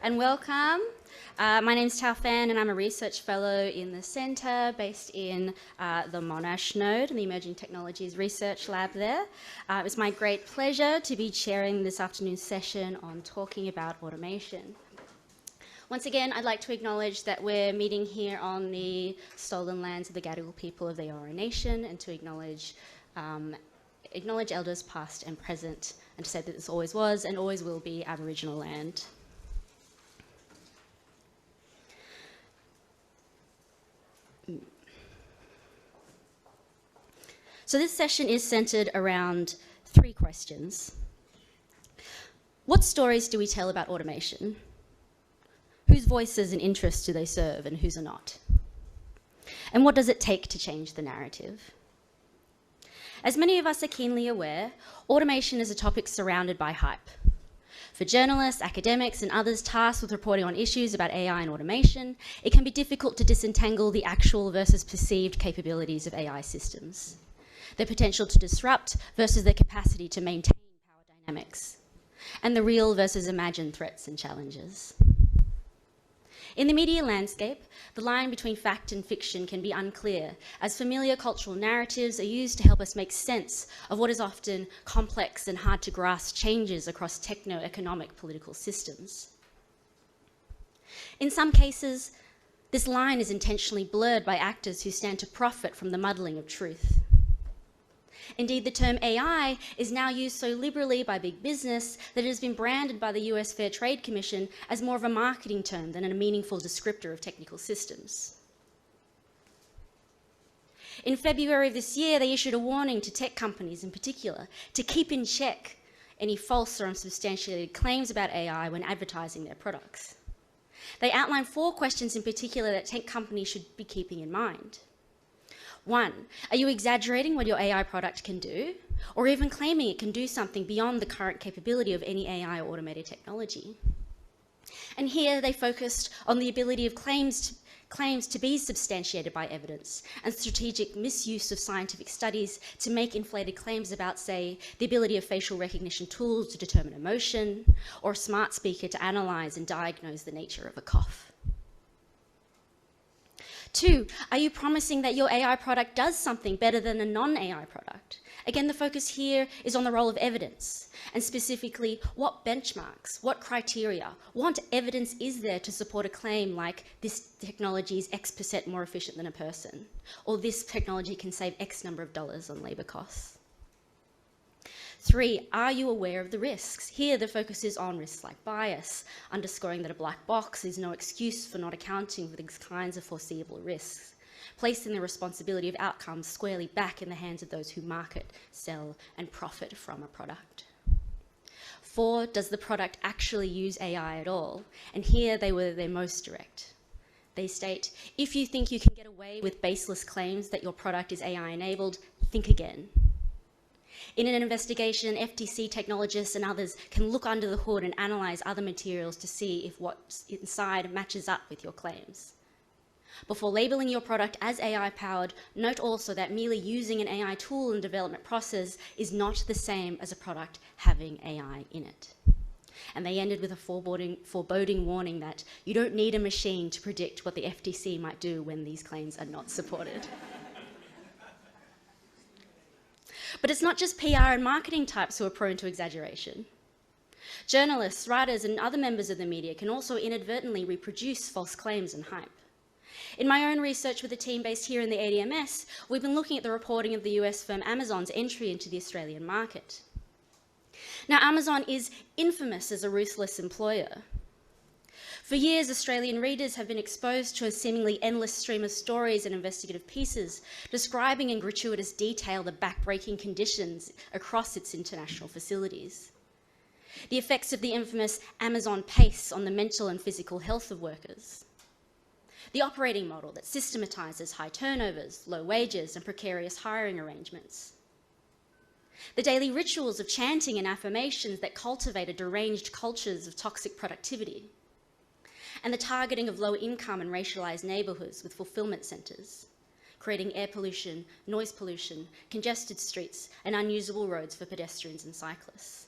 and welcome. My name's Tao Fan and I'm a research fellow in the centre based in the Monash node, in the Emerging Technologies Research Lab there. It's my great pleasure to be chairing this afternoon's session on talking about automation. Once again, I'd like to acknowledge that we're meeting here on the stolen lands of the Gadigal people of the Eora Nation, and to acknowledge elders past and present, and to say that this always was and always will be Aboriginal land. So this session is centred around three questions. What stories do we tell about automation? Whose voices and interests do they serve and whose are not? And what does it take to change the narrative? As many of us are keenly aware, automation is a topic surrounded by hype. For journalists, academics, and others tasked with reporting on issues about AI and automation, it can be difficult to disentangle the actual versus perceived capabilities of AI systems, their potential to disrupt versus their capacity to maintain power dynamics, and the real versus imagined threats and challenges. In the media landscape, the line between fact and fiction can be unclear, as familiar cultural narratives are used to help us make sense of what is often complex and hard to grasp changes across techno-economic political systems. In some cases, this line is intentionally blurred by actors who stand to profit from the muddling of truth. Indeed, the term AI is now used so liberally by big business that it has been branded by the US Fair Trade Commission as more of a marketing term than a meaningful descriptor of technical systems. In February of this year, they issued a warning to tech companies in particular to keep in check any false or unsubstantiated claims about AI when advertising their products. They outlined 4 questions in particular that tech companies should be keeping in mind. 1, are you exaggerating what your AI product can do, or even claiming it can do something beyond the current capability of any AI or automated technology? And here they focused on the ability of claims to be substantiated by evidence, and strategic misuse of scientific studies to make inflated claims about, say, the ability of facial recognition tools to determine emotion, or a smart speaker to analyse and diagnose the nature of a cough. 2, are you promising that your AI product does something better than a non-AI product? Again, the focus here is on the role of evidence, and specifically, what benchmarks, what criteria, what evidence is there to support a claim like this technology is X% more efficient than a person, or this technology can save X number of dollars on labour costs? 3, are you aware of the risks? Here, the focus is on risks like bias, underscoring that a black box is no excuse for not accounting for these kinds of foreseeable risks, placing the responsibility of outcomes squarely back in the hands of those who market, sell, and profit from a product. 4, does the product actually use AI at all? And here they were their most direct. They state, if you think you can get away with baseless claims that your product is AI-enabled, think again. In an investigation, FTC technologists and others can look under the hood and analyse other materials to see if what's inside matches up with your claims. Before labelling your product as AI-powered, note also that merely using an AI tool in the development process is not the same as a product having AI in it. And they ended with a foreboding warning that you don't need a machine to predict what the FTC might do when these claims are not supported. But it's not just PR and marketing types who are prone to exaggeration. Journalists, writers, and other members of the media can also inadvertently reproduce false claims and hype. In my own research with a team based here in the ADMS, we've been looking at the reporting of the US firm Amazon's entry into the Australian market. Now, Amazon is infamous as a ruthless employer. For years, Australian readers have been exposed to a seemingly endless stream of stories and investigative pieces describing in gratuitous detail the backbreaking conditions across its international facilities. The effects of the infamous Amazon pace on the mental and physical health of workers. The operating model that systematises high turnovers, low wages, and precarious hiring arrangements. The daily rituals of chanting and affirmations that cultivated deranged cultures of toxic productivity. And the targeting of low-income and racialised neighbourhoods with fulfilment centres, creating air pollution, noise pollution, congested streets, and unusable roads for pedestrians and cyclists.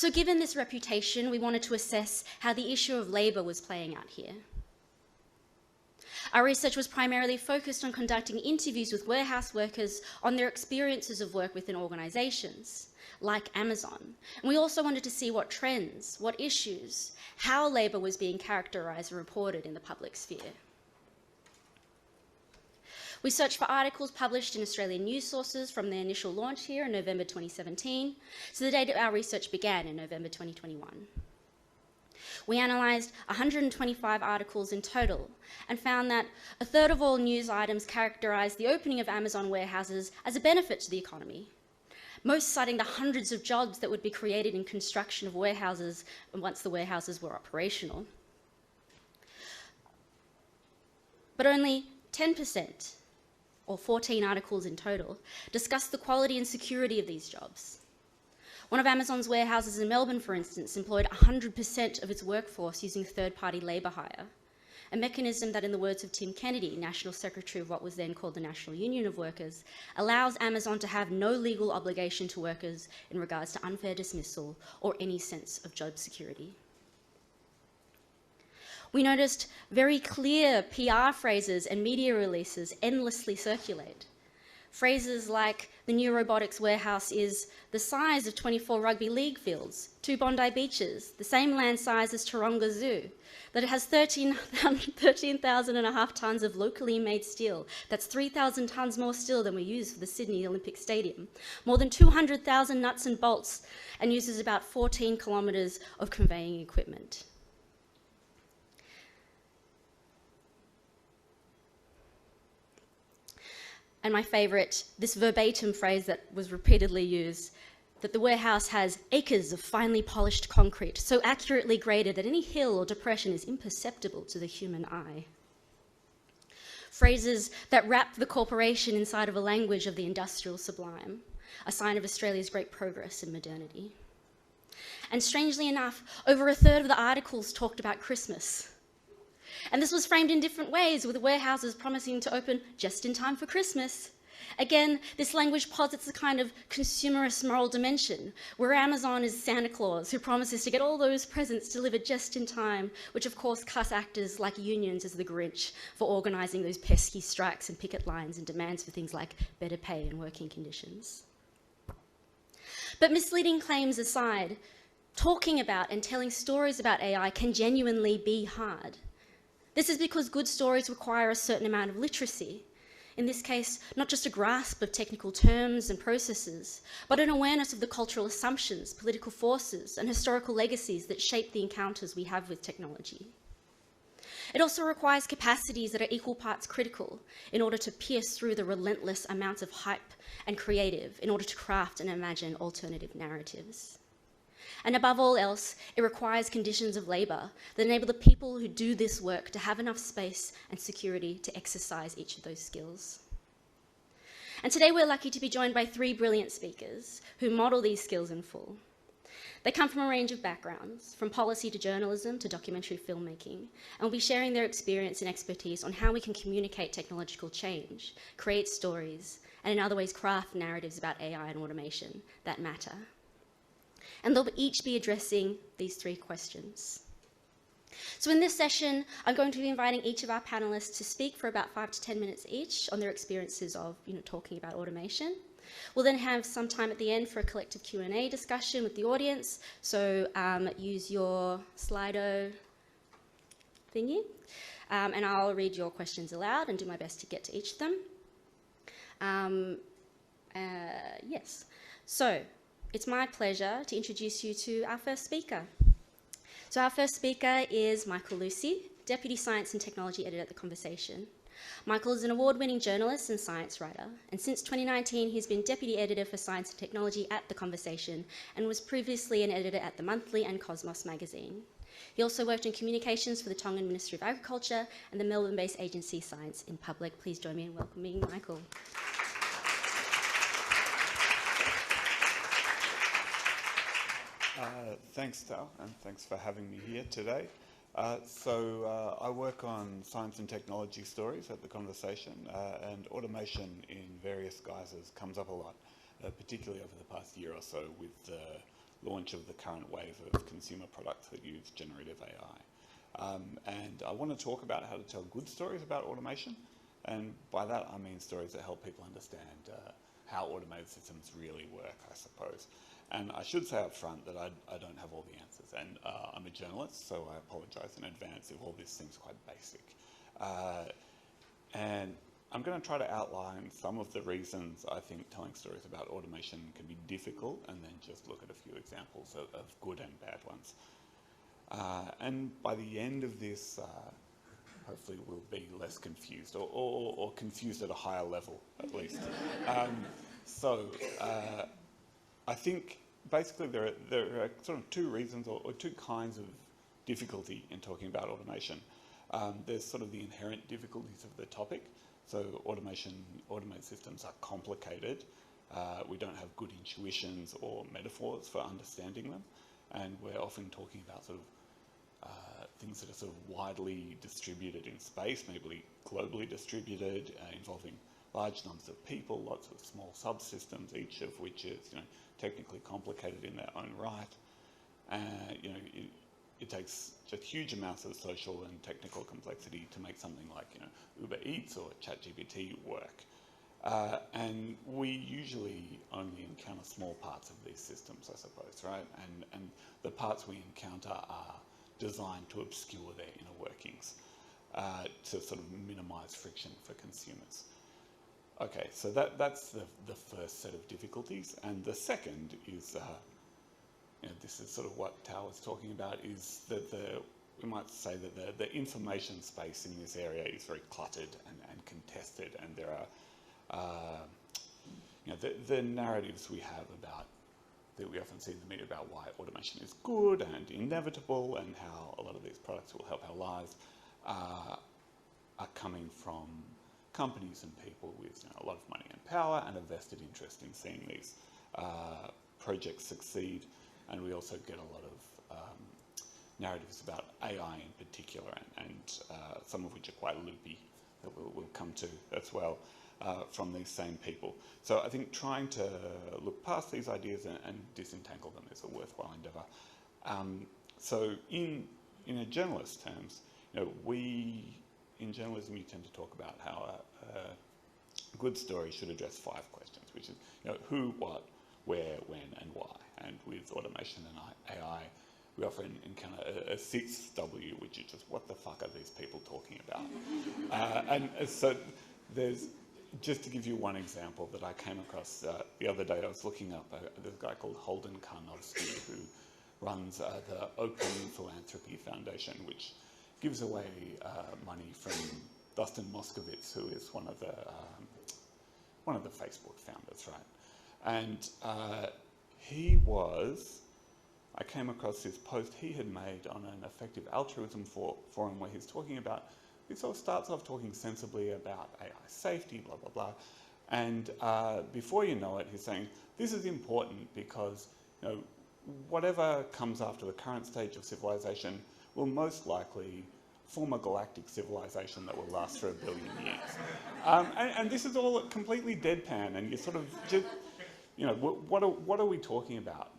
So given this reputation, we wanted to assess how the issue of labour was playing out here. Our research was primarily focused on conducting interviews with warehouse workers on their experiences of work within organisations, like Amazon. And we also wanted to see what trends, what issues, how labour was being characterised and reported in the public sphere. We searched for articles published in Australian news sources from the initial launch here in November 2017, so the date of our research began in November 2021. We analysed 125 articles in total and found that a third of all news items characterised the opening of Amazon warehouses as a benefit to the economy, most citing the hundreds of jobs that would be created in construction of warehouses once the warehouses were operational. But only 10%, or 14 articles in total, discussed the quality and security of these jobs. One of Amazon's warehouses in Melbourne, for instance, employed 100% of its workforce using third-party labour hire, a mechanism that, in the words of Tim Kennedy, National Secretary of what was then called the National Union of Workers, allows Amazon to have no legal obligation to workers in regards to unfair dismissal or any sense of job security. We noticed very clear PR phrases and media releases endlessly circulate. Phrases like, the new robotics warehouse is the size of 24 rugby league fields, 2 Bondi beaches, the same land size as Taronga Zoo, that it has 13,500 tonnes of locally made steel. That's 3,000 tonnes more steel than we use for the Sydney Olympic Stadium, more than 200,000 nuts and bolts, and uses about 14 kilometres of conveying equipment. And my favourite, this verbatim phrase that was repeatedly used, that the warehouse has acres of finely polished concrete, so accurately graded that any hill or depression is imperceptible to the human eye. Phrases that wrap the corporation inside of a language of the industrial sublime, a sign of Australia's great progress in modernity. And strangely enough, over a third of the articles talked about Christmas. And this was framed in different ways, with warehouses promising to open just in time for Christmas. Again, this language posits a kind of consumerist moral dimension, where Amazon is Santa Claus, who promises to get all those presents delivered just in time, which of course casts actors like unions as the Grinch for organising those pesky strikes and picket lines and demands for things like better pay and working conditions. But misleading claims aside, talking about and telling stories about AI can genuinely be hard. This is because good stories require a certain amount of literacy. In this case, not just a grasp of technical terms and processes, but an awareness of the cultural assumptions, political forces, and historical legacies that shape the encounters we have with technology. It also requires capacities that are equal parts critical in order to pierce through the relentless amounts of hype and creative in order to craft and imagine alternative narratives. And above all else, it requires conditions of labour that enable the people who do this work to have enough space and security to exercise each of those skills. And today we're lucky to be joined by 3 brilliant speakers who model these skills in full. They come from a range of backgrounds, from policy to journalism to documentary filmmaking, and will be sharing their experience and expertise on how we can communicate technological change, create stories, and in other ways craft narratives about AI and automation that matter. And they'll each be addressing these 3 questions. So in this session, I'm going to be inviting each of our panelists to speak for about 5 to 10 minutes each on their experiences of talking about automation. We'll then have some time at the end for a collective Q&A discussion with the audience. So use your Slido thingy, and I'll read your questions aloud and do my best to get to each of them. Yes, so it's my pleasure to introduce you to our first speaker. So our first speaker is Michael Lucy, Deputy Science and Technology Editor at The Conversation. Michael is an award-winning journalist and science writer, and since 2019 he's been Deputy Editor for Science and Technology at The Conversation and was previously an editor at The Monthly and Cosmos magazine. He also worked in communications for the Tongan Ministry of Agriculture and the Melbourne-based agency Science in Public. Please join me in welcoming Michael. Thanks, Tal, and thanks for having me here today. I work on science and technology stories at The Conversation, and automation in various guises comes up a lot, particularly over the past year or so with launch of the current wave of consumer products that use generative AI. And I want to talk about how to tell good stories about automation. And by that, I mean stories that help people understand how automated systems really work, I suppose. And I should say up front that I don't have all the answers. And I'm a journalist, so I apologise in advance if all this seems quite basic. And I'm going to try to outline some of the reasons I think telling stories about automation can be difficult, and then just look at a few examples of good and bad ones. And by the end of this, hopefully we'll be less confused, or confused at a higher level, at least. I think basically there are sort of two reasons, or two kinds of difficulty in talking about automation. There's sort of the inherent difficulties of the topic. So automated systems are complicated. We don't have good intuitions or metaphors for understanding them. And we're often talking about sort of things that are sort of widely distributed in space, maybe globally distributed, involving large numbers of people, lots of small subsystems, each of which is, technically complicated in their own right. It takes just huge amounts of social and technical complexity to make something like, Uber Eats or ChatGPT work. And we usually only encounter small parts of these systems, I suppose, right? And the parts we encounter are designed to obscure their inner workings, to sort of minimise friction for consumers. Okay, so that's the first set of difficulties. And the second is, this is sort of what Tao was talking about, is that we might say that the information space in this area is very cluttered and contested, and there are, the narratives we have about, that we often see in the media about why automation is good and inevitable, and how a lot of these products will help our lives, are coming from companies and people with a lot of money and power and a vested interest in seeing these projects succeed. And we also get a lot of narratives about AI in particular, and some of which are quite loopy, that we'll come to as well, from these same people. So I think trying to look past these ideas and disentangle them is a worthwhile endeavour. So in a journalist terms, in journalism you tend to talk about how a good story should address 5 questions, which is who, what, where, when, and why. And with automation and AI, we often encounter a 6th W, which is just, what the fuck are these people talking about? And so there's, just to give you one example that I came across the other day, I was looking up, there's a guy called Holden Karnofsky who runs the Open Philanthropy Foundation, which gives away money from Dustin Moskovitz, who is one of the Facebook founders, right? And I came across this post he had made on an effective altruism forum where he's talking about, he sort of starts off talking sensibly about AI safety, blah, blah, blah. And before you know it, he's saying, this is important because whatever comes after the current stage of civilization will most likely form a galactic civilization that will last for 1 billion years. And this is all completely deadpan, and you sort of just, what are we talking about?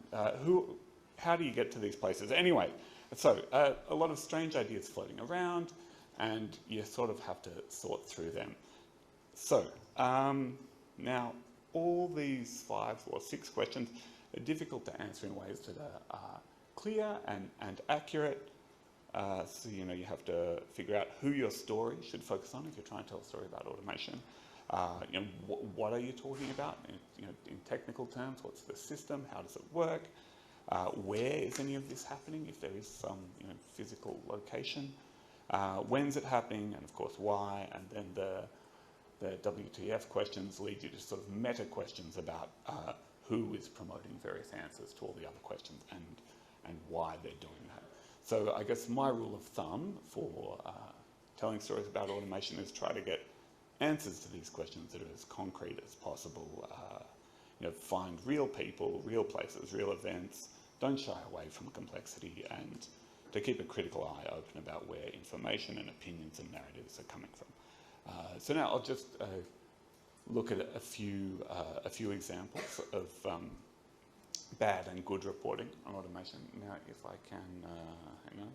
How do you get to these places? Anyway, so a lot of strange ideas floating around, and you sort of have to sort through them. So now all these 5 or 6 questions are difficult to answer in ways that are clear and accurate. So you have to figure out who your story should focus on if you're trying to tell a story about automation. What are you talking about in technical terms? What's the system? How does it work? Where is any of this happening, if there is some physical location? When's it happening, and of course why? And then the WTF questions lead you to sort of meta questions about who is promoting various answers to all the other questions, and why they're doing that. So I guess my rule of thumb for telling stories about automation is try to get answers to these questions that are as concrete as possible. Find real people, real places, real events. Don't shy away from complexity, and to keep a critical eye open about where information and opinions and narratives are coming from. So now I'll just look at a few examples of bad and good reporting on automation. Now, if I can, hang on.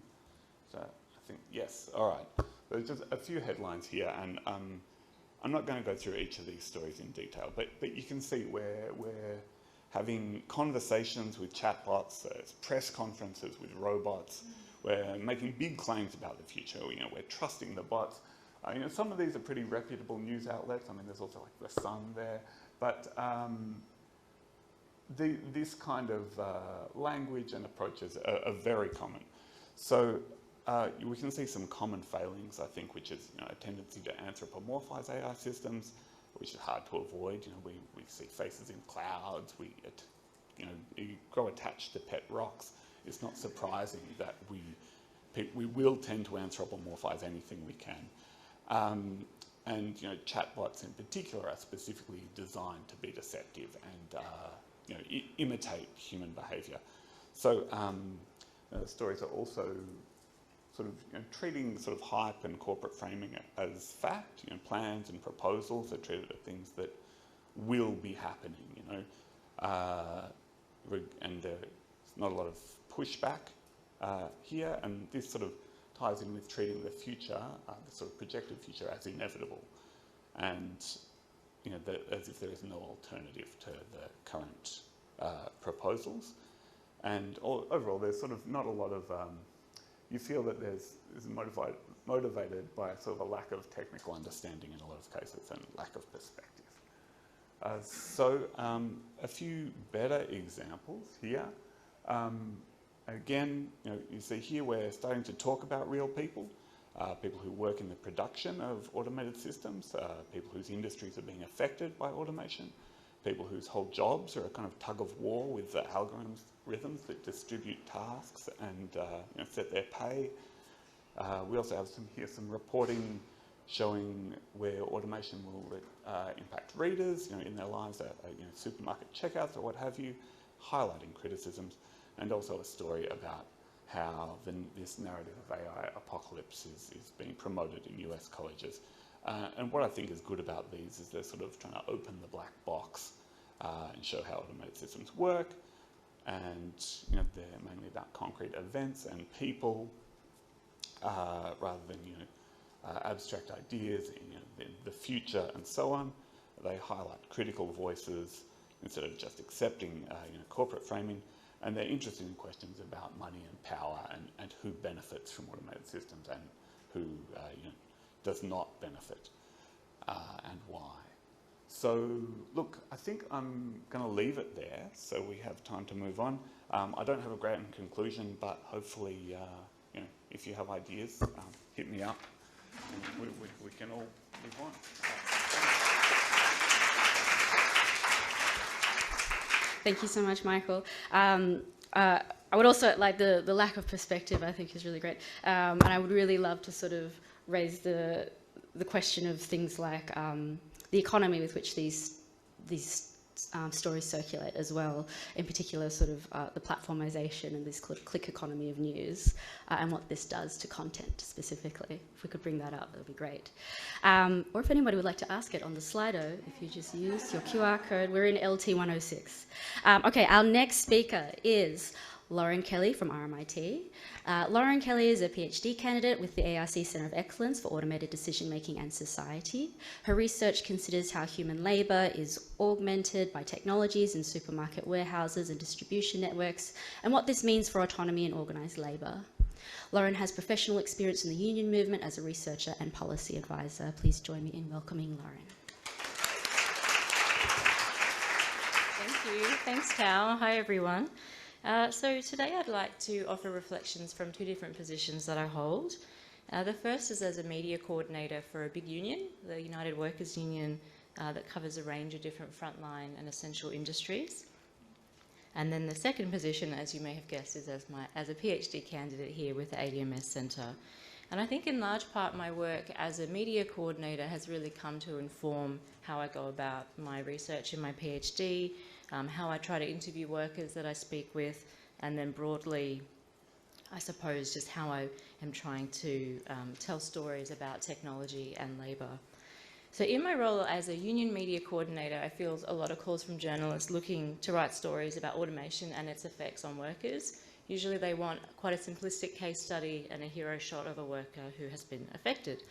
So I think, yes, all right. There's just a few headlines here, and I'm not going to go through each of these stories in detail, but you can see where we're having conversations with chatbots, press conferences with robots. We're making big claims about the future. We're trusting the bots. Some of these are pretty reputable news outlets. I mean, there's also like The Sun there, but this kind of language and approaches are very common. So we can see some common failings, I think, which is a tendency to anthropomorphize AI systems, which is hard to avoid. We see faces in clouds. You grow attached to pet rocks. It's not surprising that we will tend to anthropomorphize anything we can. And chatbots in particular are specifically designed to be deceptive and imitate human behaviour. So stories are also sort of treating sort of hype and corporate framing as fact. Plans and proposals are treated as things that will be happening. And there's not a lot of pushback here, and this sort of ties in with treating the future, the sort of projected future, as inevitable, and as if there is no alternative to the current proposals. And overall, there's sort of not a lot of you feel that is motivated by sort of a lack of technical understanding in a lot of cases and lack of perspective. So a few better examples here. Again, you see here we're starting to talk about real people, people who work in the production of automated systems, people whose industries are being affected by automation, people whose whole jobs are a kind of tug of war with the algorithms that distribute tasks and set their pay. We also have some reporting showing where automation will impact readers in their lives at supermarket checkouts or what have you, highlighting criticisms, and also a story about how this narrative of AI apocalypse is being promoted in US colleges. And what I think is good about these is they're sort of trying to open the black box and show how automated systems work, and they're mainly about concrete events and people rather than abstract ideas, the future and so on. They highlight critical voices instead of just accepting corporate framing, and they're interested in questions about money and power and who benefits from automated systems and who does not benefit and why. So look, I think I'm going to leave it there so we have time to move on. I don't have a great conclusion, but hopefully if you have ideas, hit me up and we can all move on. Thank you so much, Michael. I would also like the lack of perspective, I think, is really great. And I would really love to sort of raise the question of things like the economy with which these stories circulate as well, in particular sort of the platformization and this click economy of news and what this does to content specifically. If we could bring that up, that would be great. Or if anybody would like to ask it on the Slido, if you just use your QR code, we're in LT 106. Okay, our next speaker is Lauren Kelly from RMIT. Lauren Kelly is a PhD candidate with the ARC Centre of Excellence for Automated Decision-Making and Society. Her research considers how human labour is augmented by technologies in supermarket warehouses and distribution networks, and what this means for autonomy and organised labour. Lauren has professional experience in the union movement as a researcher and policy advisor. Please join me in welcoming Lauren. Thank you. Thanks, Tao. Hi, everyone. So today I'd like to offer reflections from two different positions that I hold. The first is as a media coordinator for a big union, the United Workers Union, that covers a range of different frontline and essential industries. And then the second position, as you may have guessed, is as a PhD candidate here with the ADMS Centre. And I think in large part my work as a media coordinator has really come to inform how I go about my research in my PhD, how I try to interview workers that I speak with, and then broadly, I suppose, just how I am trying to tell stories about technology and labour. So in my role as a union media coordinator, I field a lot of calls from journalists looking to write stories about automation and its effects on workers. Usually they want quite a simplistic case study and a hero shot of a worker who has been affected.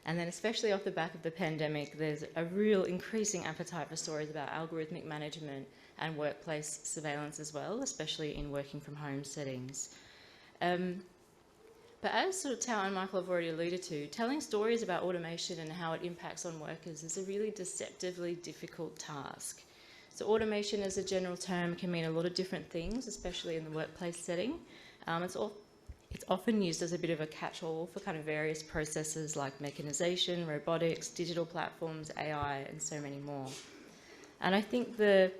And then especially off the back of the pandemic, there's a real increasing appetite for stories about algorithmic management and workplace surveillance as well, especially in working from home settings. But as sort of Tao and Michael have already alluded to, telling stories about automation and how it impacts on workers is a really deceptively difficult task. So automation as a general term can mean a lot of different things, especially in the workplace setting. It's often used as a bit of a catch-all for kind of various processes like mechanization, robotics, digital platforms, AI, and so many more. And I think the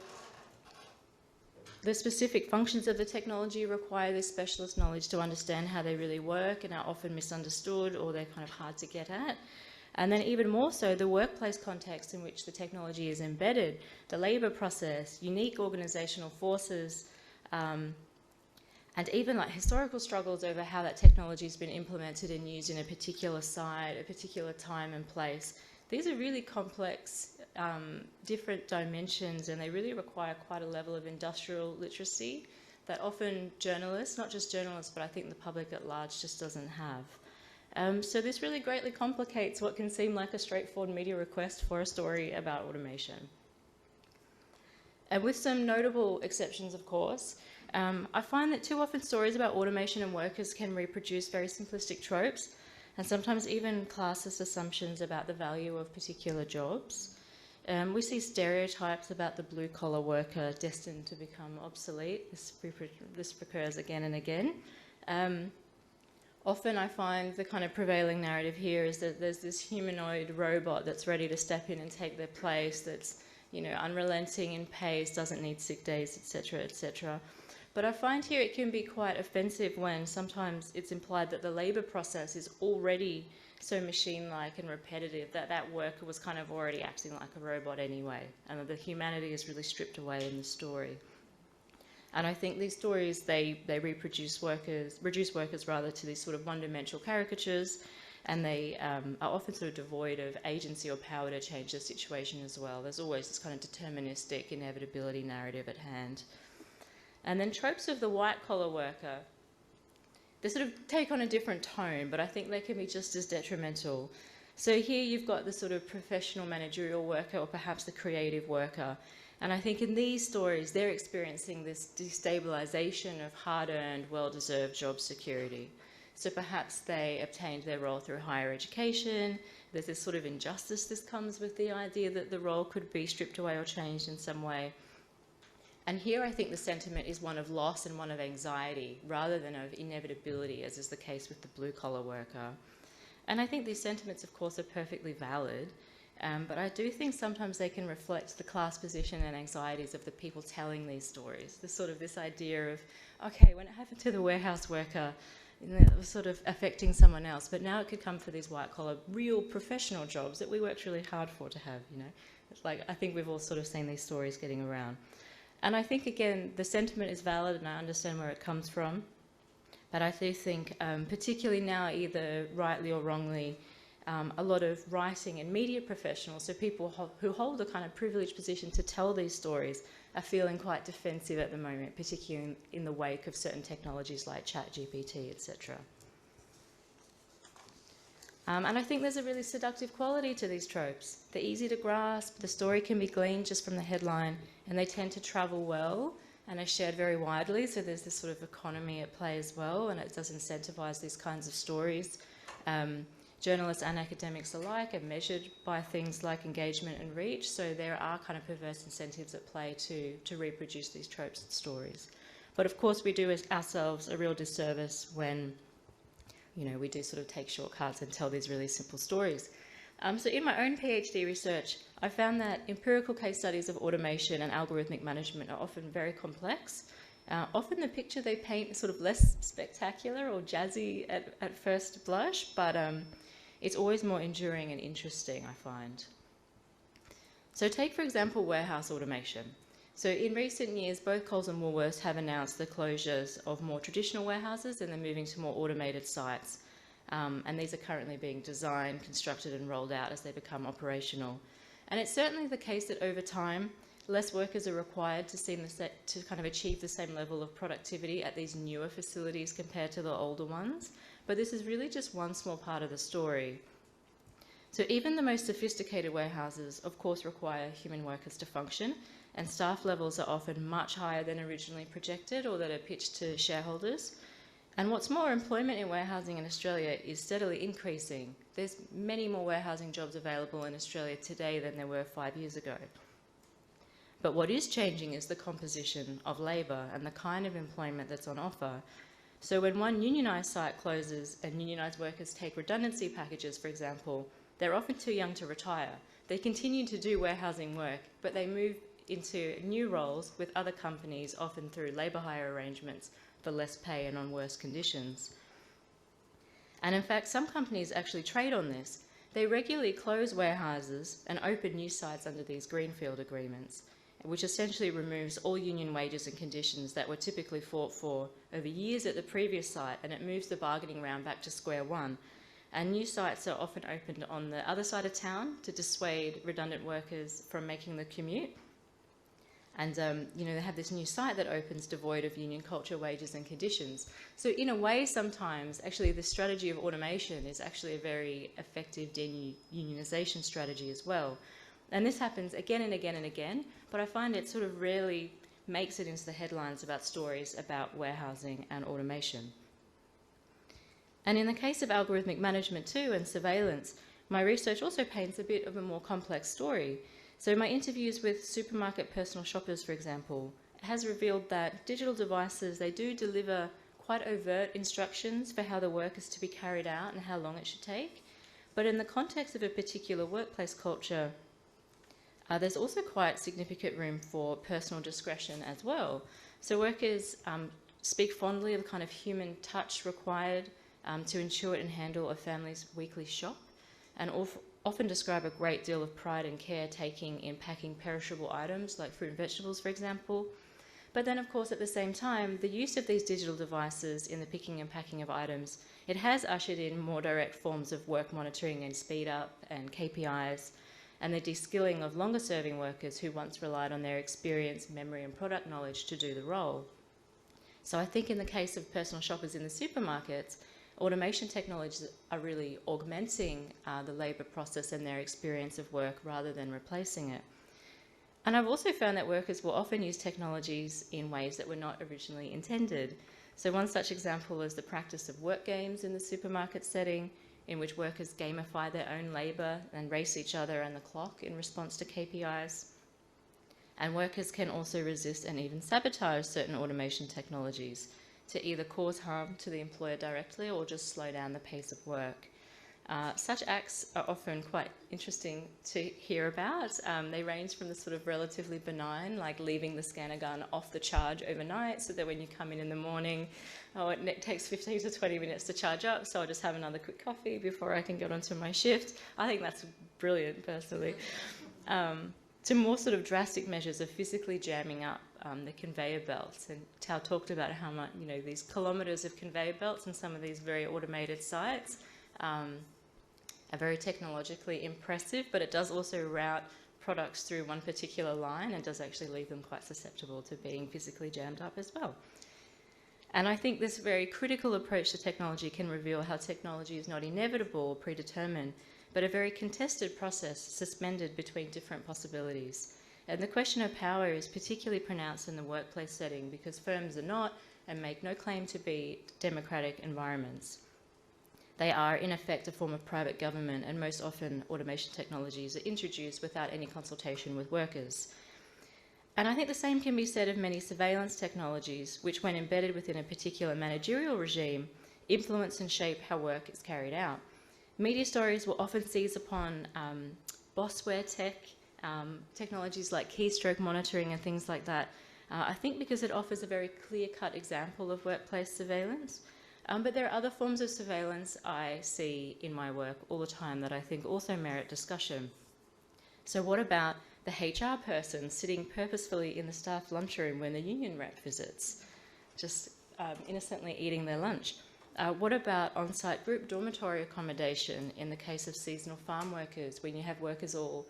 specific functions of the technology require this specialist knowledge to understand how they really work and are often misunderstood or they're kind of hard to get at. And then even more so, the workplace context in which the technology is embedded, the labour process, unique organisational forces, and even like historical struggles over how that technology has been implemented and used in a particular site, a particular time and place. These are really complex, different dimensions, and they really require quite a level of industrial literacy that often journalists, not just journalists, but I think the public at large just doesn't have. So this really greatly complicates what can seem like a straightforward media request for a story about automation. And with some notable exceptions, of course, I find that too often stories about automation and workers can reproduce very simplistic tropes and sometimes even classist assumptions about the value of particular jobs. We see stereotypes about the blue-collar worker destined to become obsolete. This recurs again and again. Often I find the kind of prevailing narrative here is that there's this humanoid robot that's ready to step in and take their place, that's, you know, unrelenting in pace, doesn't need sick days, etc., etc. But I find here it can be quite offensive when sometimes it's implied that the labour process is already so machine-like and repetitive that that worker was kind of already acting like a robot anyway, and that the humanity is really stripped away in the story. And I think these stories, they reduce workers rather to these sort of one-dimensional caricatures, and they are often sort of devoid of agency or power to change the situation as well. There's always this kind of deterministic inevitability narrative at hand. And then tropes of the white-collar worker, they sort of take on a different tone, but I think they can be just as detrimental. So here you've got the sort of professional managerial worker or perhaps the creative worker. And I think in these stories, they're experiencing this destabilization of hard-earned, well-deserved job security. So perhaps they obtained their role through higher education. There's this sort of injustice that comes with the idea that the role could be stripped away or changed in some way. And here I think the sentiment is one of loss and one of anxiety rather than of inevitability, as is the case with the blue-collar worker. And I think these sentiments, of course, are perfectly valid, but I do think sometimes they can reflect the class position and anxieties of the people telling these stories. This idea of, okay, when it happened to the warehouse worker, it was sort of affecting someone else, but now it could come for these white-collar, real professional jobs that we worked really hard for to have, you know. It's like, I think we've all sort of seen these stories getting around. And I think, again, the sentiment is valid and I understand where it comes from. But I do think, particularly now, either rightly or wrongly, a lot of writing and media professionals, so people who hold a kind of privileged position to tell these stories, are feeling quite defensive at the moment, particularly in the wake of certain technologies like ChatGPT, etc. And I think there's a really seductive quality to these tropes. They're easy to grasp, the story can be gleaned just from the headline, and they tend to travel well and are shared very widely, so there's this sort of economy at play as well, and it does incentivise these kinds of stories. Journalists and academics alike are measured by things like engagement and reach, so there are kind of perverse incentives at play to reproduce these tropes and stories. But of course we do ourselves a real disservice when, you know, we do sort of take shortcuts and tell these really simple stories. So in my own PhD research, I found that empirical case studies of automation and algorithmic management are often very complex. Often the picture they paint is sort of less spectacular or jazzy at first blush, but it's always more enduring and interesting, I find. So take, for example, warehouse automation. So in recent years, both Coles and Woolworths have announced the closures of more traditional warehouses and they're moving to more automated sites. and these are currently being designed, constructed and rolled out as they become operational. And it's certainly the case that over time, less workers are required to kind of achieve the same level of productivity at these newer facilities compared to the older ones. But this is really just one small part of the story. So even the most sophisticated warehouses, of course, require human workers to function, and staff levels are often much higher than originally projected or that are pitched to shareholders. And what's more, employment in warehousing in Australia is steadily increasing. There's many more warehousing jobs available in Australia today than there were 5 years ago. But what is changing is the composition of labour and the kind of employment that's on offer. So when one unionised site closes and unionised workers take redundancy packages, for example, they're often too young to retire. They continue to do warehousing work, but they move into new roles with other companies, often through labour hire arrangements for less pay and on worse conditions. And in fact, some companies actually trade on this. They regularly close warehouses and open new sites under these greenfield agreements, which essentially removes all union wages and conditions that were typically fought for over years at the previous site, and it moves the bargaining round back to square one. And new sites are often opened on the other side of town to dissuade redundant workers from making the commute. And they have this new site that opens devoid of union culture, wages and conditions. So in a way, sometimes, actually, the strategy of automation is actually a very effective deunionisation strategy as well. And this happens again and again and again, but I find it sort of rarely makes it into the headlines about stories about warehousing and automation. And in the case of algorithmic management too and surveillance, my research also paints a bit of a more complex story. So my interviews with supermarket personal shoppers, for example, has revealed that digital devices, they do deliver quite overt instructions for how the work is to be carried out and how long it should take. But in the context of a particular workplace culture, there's also quite significant room for personal discretion as well. So workers speak fondly of the kind of human touch required to ensure and handle a family's weekly shop, and often describe a great deal of pride and care taking in packing perishable items like fruit and vegetables, for example. But then, of course, at the same time, the use of these digital devices in the picking and packing of items, it has ushered in more direct forms of work monitoring and speed up and KPIs, and the de-skilling of longer-serving workers who once relied on their experience, memory and product knowledge to do the role. So I think in the case of personal shoppers in the supermarkets, automation technologies are really augmenting the labour process and their experience of work rather than replacing it. And I've also found that workers will often use technologies in ways that were not originally intended. So one such example is the practice of work games in the supermarket setting, in which workers gamify their own labour and race each other and the clock in response to KPIs. And workers can also resist and even sabotage certain automation technologies to either cause harm to the employer directly or just slow down the pace of work. Such acts are often quite interesting to hear about. They range from the sort of relatively benign, like leaving the scanner gun off the charge overnight so that when you come in the morning, it takes 15 to 20 minutes to charge up, so I'll just have another quick coffee before I can get onto my shift. I think that's brilliant, personally. To more sort of drastic measures of physically jamming up the conveyor belts. And Tao talked about how much, these kilometres of conveyor belts in some of these very automated sites are very technologically impressive, but it does also route products through one particular line and does actually leave them quite susceptible to being physically jammed up as well. And I think this very critical approach to technology can reveal how technology is not inevitable or predetermined, but a very contested process suspended between different possibilities. And the question of power is particularly pronounced in the workplace setting because firms are not and make no claim to be democratic environments. They are, in effect, a form of private government, and most often automation technologies are introduced without any consultation with workers. And I think the same can be said of many surveillance technologies, which, when embedded within a particular managerial regime, influence and shape how work is carried out. Media stories will often seize upon bossware tech, technologies like keystroke monitoring and things like that, I think because it offers a very clear-cut example of workplace surveillance. But there are other forms of surveillance I see in my work all the time that I think also merit discussion. So what about the HR person sitting purposefully in the staff lunchroom when the union rep visits, just innocently eating their lunch? What about on-site group dormitory accommodation in the case of seasonal farm workers, when you have workers all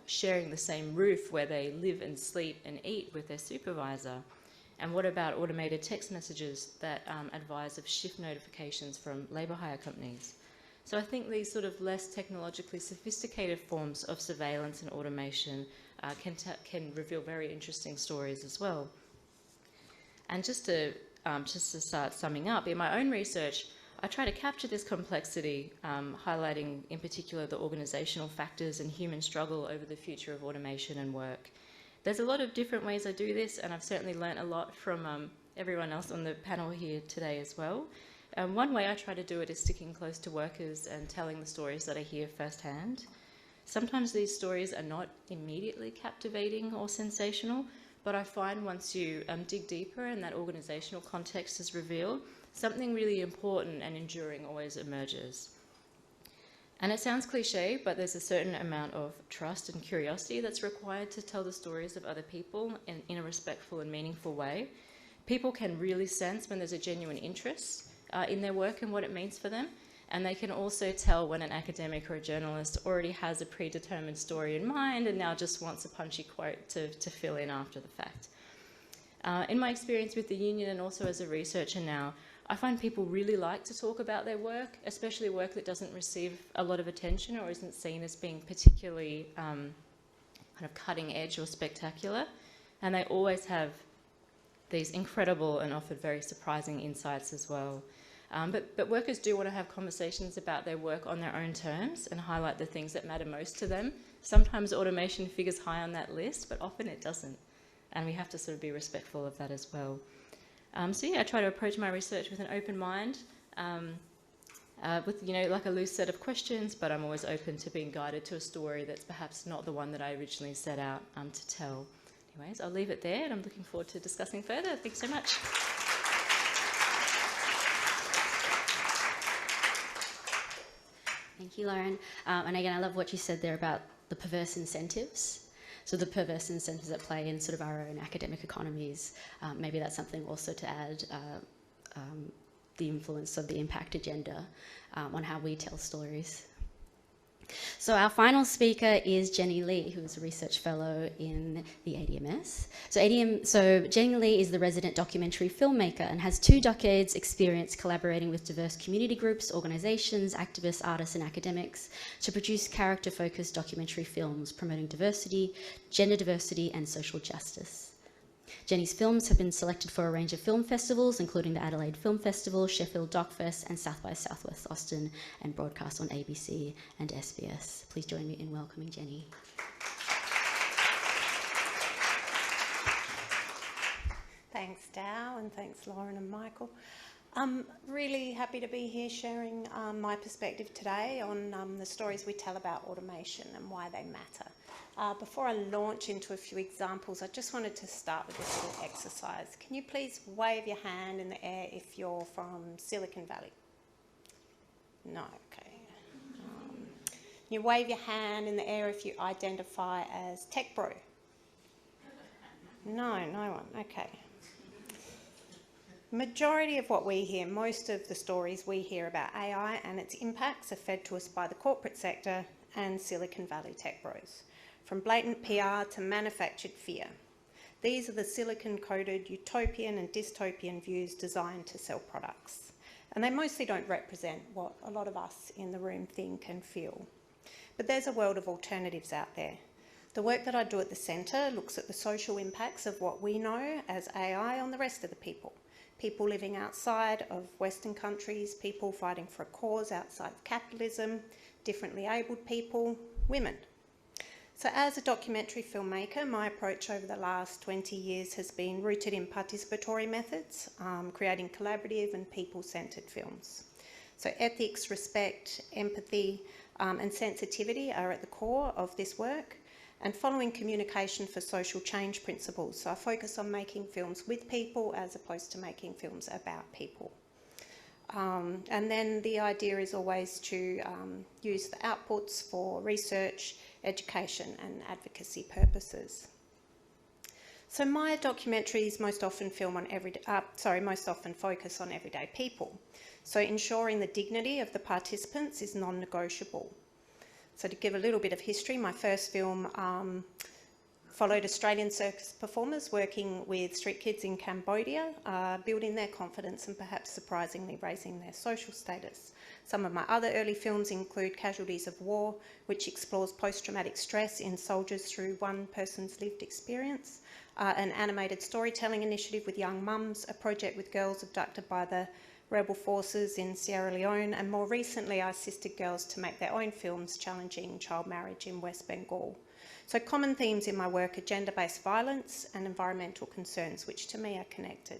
sharing the same roof where they live and sleep and eat with their supervisor? And what about automated text messages that advise of shift notifications from labour hire companies? So I think these sort of less technologically sophisticated forms of surveillance and automation can reveal very interesting stories as well. And just to start summing up, in my own research, I try to capture this complexity, highlighting in particular the organisational factors and human struggle over the future of automation and work. There's a lot of different ways I do this, and I've certainly learnt a lot from everyone else on the panel here today as well. One way I try to do it is sticking close to workers and telling the stories that I hear firsthand. Sometimes these stories are not immediately captivating or sensational, but I find once you dig deeper and that organisational context is revealed, something really important and enduring always emerges. And it sounds cliche, but there's a certain amount of trust and curiosity that's required to tell the stories of other people in a respectful and meaningful way. People can really sense when there's a genuine interest in their work and what it means for them. And they can also tell when an academic or a journalist already has a predetermined story in mind and now just wants a punchy quote to fill in after the fact. In my experience with the union and also as a researcher now, I find people really like to talk about their work, especially work that doesn't receive a lot of attention or isn't seen as being particularly kind of cutting edge or spectacular. And they always have these incredible and often very surprising insights as well. But workers do want to have conversations about their work on their own terms and highlight the things that matter most to them. Sometimes automation figures high on that list, but often it doesn't. And we have to sort of be respectful of that as well. So yeah, I try to approach my research with an open mind, with, you know, like a loose set of questions, but I'm always open to being guided to a story that's perhaps not the one that I originally set out to tell. Anyways, I'll leave it there, and I'm looking forward to discussing further. Thanks so much. Thank you, Lauren. And again, I love what you said there about the perverse incentives. So the perverse incentives at play in sort of our own academic economies. Maybe that's something also to add the influence of the impact agenda on how we tell stories. So our final speaker is Jenny Lee, who is a research fellow in the ADMS. So Jenny Lee is the resident documentary filmmaker and has 2 decades experience collaborating with diverse community groups, organisations, activists, artists and academics to produce character-focused documentary films promoting diversity, gender diversity and social justice. Jenny's films have been selected for a range of film festivals, including the Adelaide Film Festival, Sheffield Docfest, and South by Southwest Austin, and broadcast on ABC and SBS. Please join me in welcoming Jenny. Thanks, Dow, and thanks, Lauren and Michael. I'm really happy to be here sharing my perspective today on the stories we tell about automation and why they matter. Before I launch into a few examples, I just wanted to start with this little exercise. Can you please wave your hand in the air if you're from Silicon Valley? No, okay. You wave your hand in the air if you identify as tech bro? No, no one, okay. Majority of what we hear, most of the stories we hear about AI and its impacts are fed to us by the corporate sector and Silicon Valley tech bros. From blatant PR to manufactured fear. These are the silicon-coded utopian and dystopian views designed to sell products. And they mostly don't represent what a lot of us in the room think and feel. But there's a world of alternatives out there. The work that I do at the centre looks at the social impacts of what we know as AI on the rest of the people. People living outside of Western countries, people fighting for a cause outside of capitalism, differently abled people, women. So as a documentary filmmaker, my approach over the last 20 years has been rooted in participatory methods, creating collaborative and people-centred films. So ethics, respect, empathy and sensitivity are at the core of this work, and following communication for social change principles. So I focus on making films with people as opposed to making films about people. And then the idea is always to use the outputs for research, education and advocacy purposes. So my documentaries most often focus on everyday people. So ensuring the dignity of the participants is non-negotiable. So to give a little bit of history, my first film followed Australian circus performers working with street kids in Cambodia, building their confidence and perhaps surprisingly raising their social status. Some of my other early films include Casualties of War, which explores post-traumatic stress in soldiers through one person's lived experience, an animated storytelling initiative with young mums, a project with girls abducted by the rebel forces in Sierra Leone, and more recently I assisted girls to make their own films challenging child marriage in West Bengal. So common themes in my work are gender-based violence and environmental concerns, which to me are connected.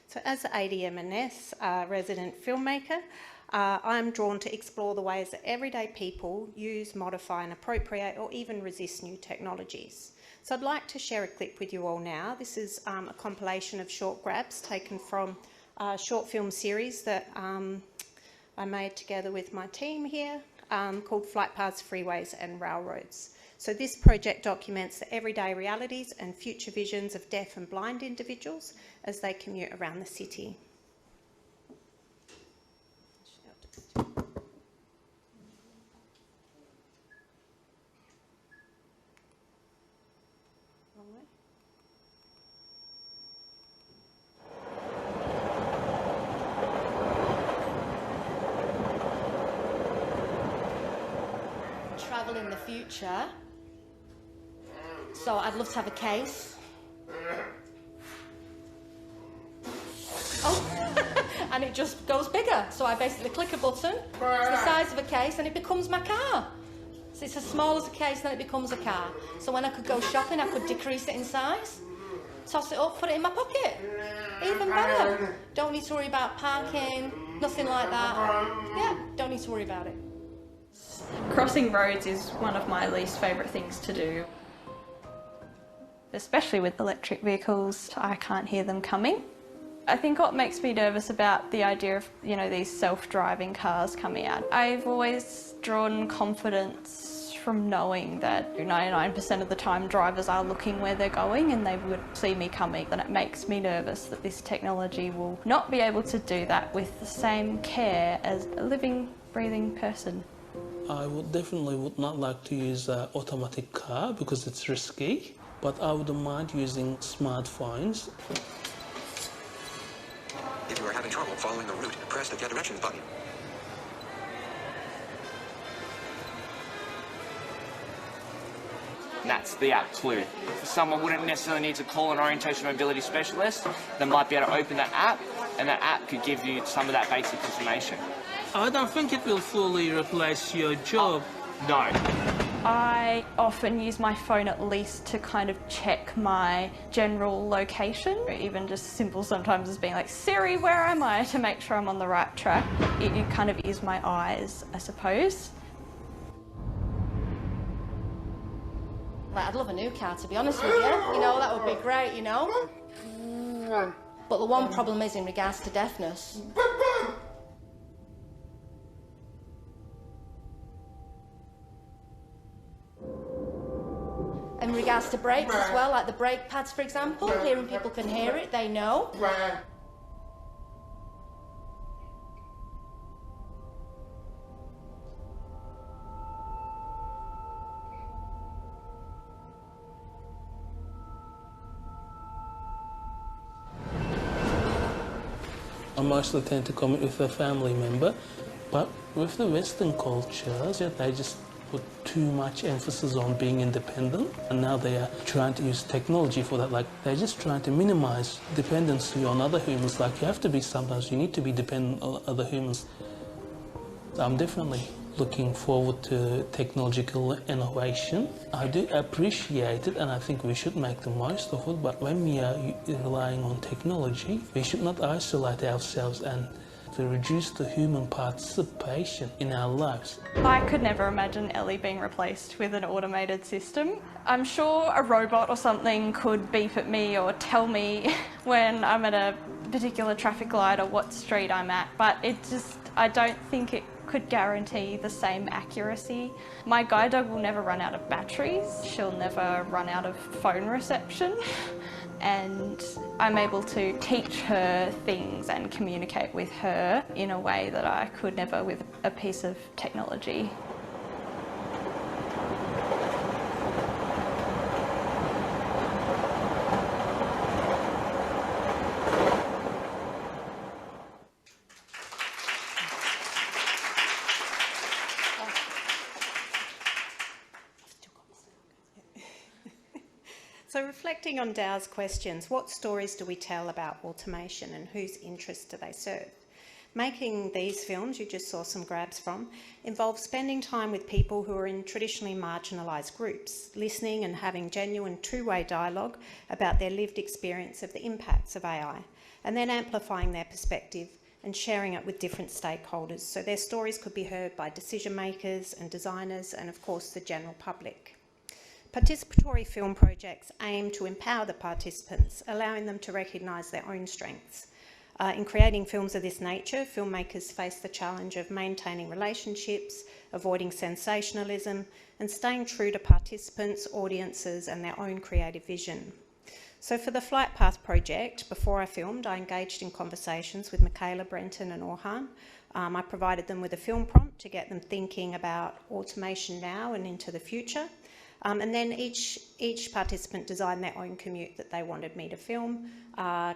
So as an ADM&S resident filmmaker, I'm drawn to explore the ways that everyday people use, modify and appropriate or even resist new technologies. So I'd like to share a clip with you all now. This is a compilation of short grabs taken from a short film series that I made together with my team here called Flight Paths, Freeways and Railroads. So this project documents the everyday realities and future visions of deaf and blind individuals as they commute around the city. Travel in the future. So I'd love to have a case. Oh, and it just goes bigger. So I basically click a button, it's the size of a case, and it becomes my car. So it's as small as a case, then it becomes a car. So when I could go shopping, I could decrease it in size, toss it up, put it in my pocket. Even better. Don't need to worry about parking, nothing like that. Yeah, don't need to worry about it. Crossing roads is one of my least favourite things to do. Especially with electric vehicles, I can't hear them coming. I think what makes me nervous about the idea of, these self-driving cars coming out, I've always drawn confidence from knowing that 99% of the time drivers are looking where they're going and they would see me coming. And it makes me nervous that this technology will not be able to do that with the same care as a living, breathing person. I would not like to use an automatic car because it's risky, but I wouldn't mind using smartphones. If you are having trouble following the route, press the Get Directions button. That's the app Clue. Someone wouldn't necessarily need to call an orientation mobility specialist. They might be able to open that app, and that app could give you some of that basic information. I don't think it will fully replace your job. No. I often use my phone at least to kind of check my general location, or even just simple sometimes as being like, Siri, where am I? To make sure I'm on the right track. It kind of is my eyes, I suppose. I'd love a new car, to be honest with you. That would be great, But the one problem is in regards to deafness. In regards to brakes as well, like the brake pads, for example, hearing people can hear it, they know. I mostly tend to comment with a family member, but with the Western cultures, they just put too much emphasis on being independent, and now they are trying to use technology for that. Like, they're just trying to minimize dependency on other humans. Like, you have to be sometimes, you need to be dependent on other humans. I'm definitely looking forward to technological innovation. I do appreciate it, and I think we should make the most of it, but when we are relying on technology, we should not isolate ourselves and to reduce the human participation in our lives. I could never imagine Ellie being replaced with an automated system. I'm sure a robot or something could beep at me or tell me when I'm at a particular traffic light or what street I'm at, but I don't think it could guarantee the same accuracy. My guide dog will never run out of batteries. She'll never run out of phone reception. And I'm able to teach her things and communicate with her in a way that I could never with a piece of technology. So reflecting on Dow's questions, what stories do we tell about automation and whose interests do they serve? Making these films, you just saw some grabs from, involves spending time with people who are in traditionally marginalised groups, listening and having genuine two-way dialogue about their lived experience of the impacts of AI, and then amplifying their perspective and sharing it with different stakeholders, so their stories could be heard by decision makers and designers and of course the general public. Participatory film projects aim to empower the participants, allowing them to recognise their own strengths. In creating films of this nature, filmmakers face the challenge of maintaining relationships, avoiding sensationalism, and staying true to participants, audiences, and their own creative vision. So for the Flight Path project, before I filmed, I engaged in conversations with Michaela, Brenton and Orhan. I provided them with a film prompt to get them thinking about automation now and into the future. And then each participant designed their own commute that they wanted me to film,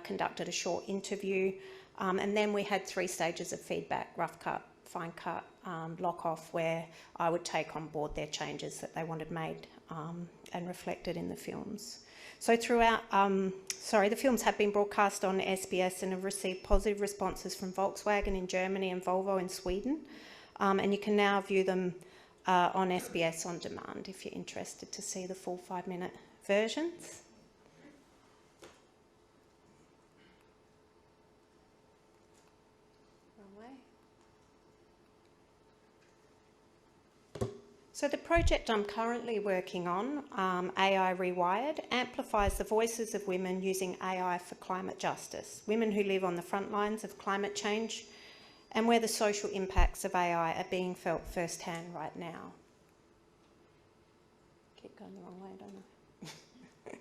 conducted a short interview, and then we had 3 stages of feedback: rough cut, fine cut, lock off, where I would take on board their changes that they wanted made and reflected in the films. So throughout, the films have been broadcast on SBS and have received positive responses from Volkswagen in Germany and Volvo in Sweden, and you can now view them on SBS On Demand if you're interested to see the full 5-minute versions. So the project I'm currently working on, AI Rewired, amplifies the voices of women using AI for climate justice, women who live on the front lines of climate change and where the social impacts of AI are being felt firsthand right now. Keep going the wrong way, don't I?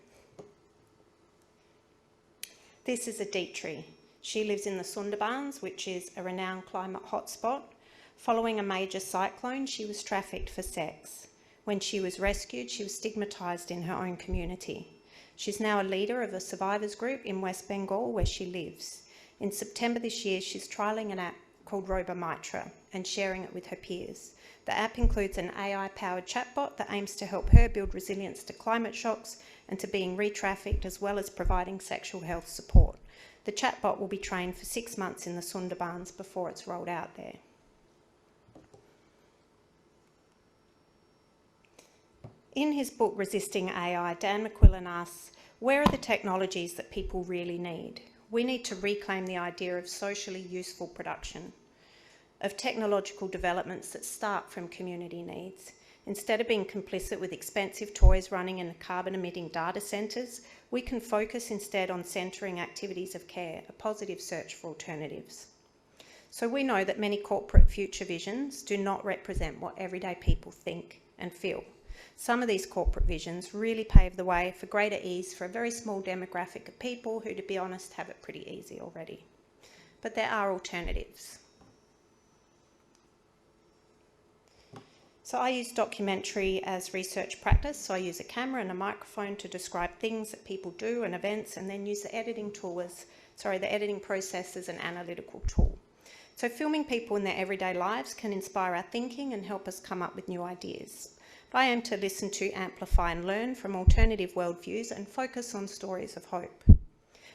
This is Aditri. She lives in the Sundarbans, which is a renowned climate hotspot. Following a major cyclone, she was trafficked for sex. When she was rescued, she was stigmatised in her own community. She's now a leader of a survivors group in West Bengal, where she lives. In September this year, she's trialling an app called Roba Mitra and sharing it with her peers. The app includes an AI-powered chatbot that aims to help her build resilience to climate shocks and to being re-trafficked, as well as providing sexual health support. The chatbot will be trained for 6 months in the Sundarbans before it's rolled out there. In his book, Resisting AI, Dan McQuillan asks, where are the technologies that people really need? We need to reclaim the idea of socially useful production, of technological developments that start from community needs. Instead of being complicit with expensive toys running in carbon-emitting data centres, we can focus instead on centering activities of care, a positive search for alternatives. So we know that many corporate future visions do not represent what everyday people think and feel. Some of these corporate visions really pave the way for greater ease for a very small demographic of people who, to be honest, have it pretty easy already. But there are alternatives. So I use documentary as research practice. So I use a camera and a microphone to describe things that people do and events, and then use the editing process as an analytical tool. So filming people in their everyday lives can inspire our thinking and help us come up with new ideas. But I aim to listen to, amplify and learn from alternative worldviews and focus on stories of hope.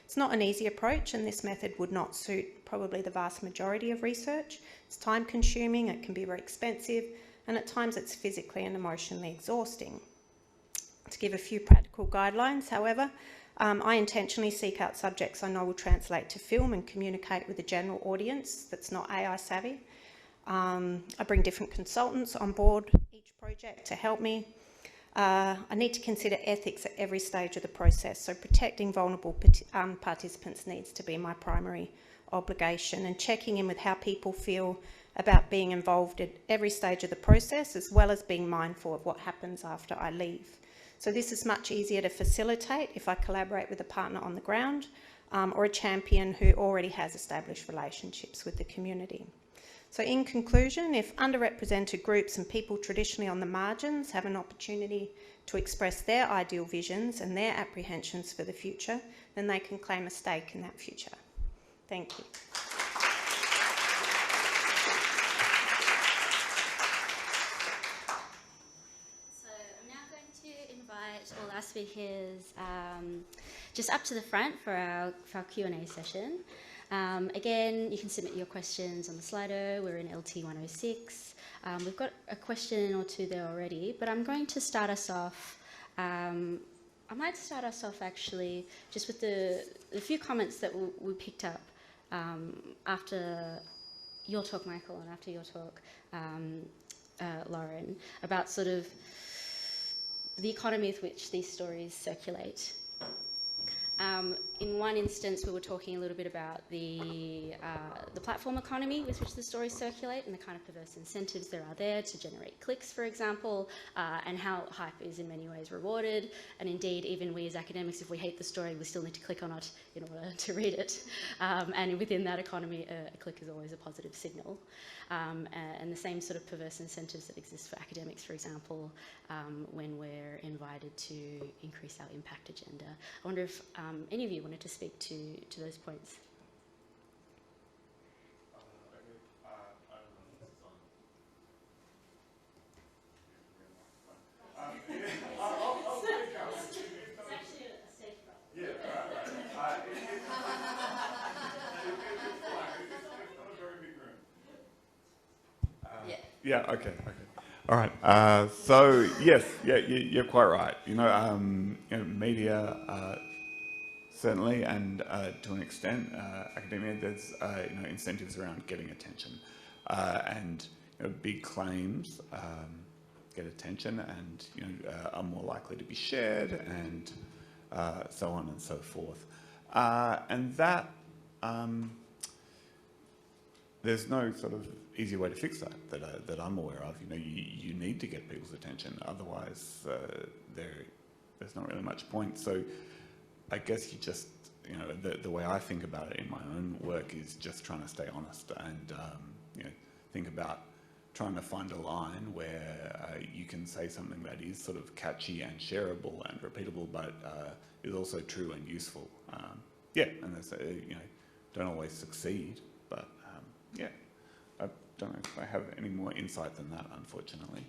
It's not an easy approach, and this method would not suit probably the vast majority of research. It's time consuming, it can be very expensive, and at times it's physically and emotionally exhausting. To give a few practical guidelines, however, I intentionally seek out subjects I know will translate to film and communicate with a general audience that's not AI savvy. I bring different consultants on board each project to help me. I need to consider ethics at every stage of the process, so protecting vulnerable participants needs to be my primary obligation, and checking in with how people feel about being involved at every stage of the process, as well as being mindful of what happens after I leave. So this is much easier to facilitate if I collaborate with a partner on the ground or a champion who already has established relationships with the community. So in conclusion, if underrepresented groups and people traditionally on the margins have an opportunity to express their ideal visions and their apprehensions for the future, then they can claim a stake in that future. Thank you. So I'm now going to invite all our speakers just up to the front for our Q&A session. Again, you can submit your questions on the Slido. We're in LT 106. We've got a question or two there already, but I'm going to start us off. I might start us off actually just with the few comments that we picked up after your talk, Michael, and after your talk, Lauren, about sort of the economy with which these stories circulate. In one instance, we were talking a little bit about the platform economy with which the stories circulate and the kind of perverse incentives there are there to generate clicks, for example, and how hype is in many ways rewarded. And indeed, even we as academics, if we hate the story, we still need to click on it in order to read it. And within that economy, a click is always a positive signal. And the same sort of perverse incentives that exist for academics, for example, when we're invited to increase our impact agenda. I wonder if any of you wanted to speak to those points. Yeah, okay. All right. So yes, yeah, you're quite right. Media certainly, and to an extent, academia. There's incentives around getting attention, and big claims get attention, and are more likely to be shared, and so on and so forth. And that there's no sort of easy way to fix that I'm aware of. You need to get people's attention, otherwise there's not really much point. So I guess you just, the way I think about it in my own work is just trying to stay honest and think about trying to find a line where you can say something that is sort of catchy and shareable and repeatable, but is also true and useful. And that's don't always succeed, but yeah. I don't know if I have any more insight than that, unfortunately.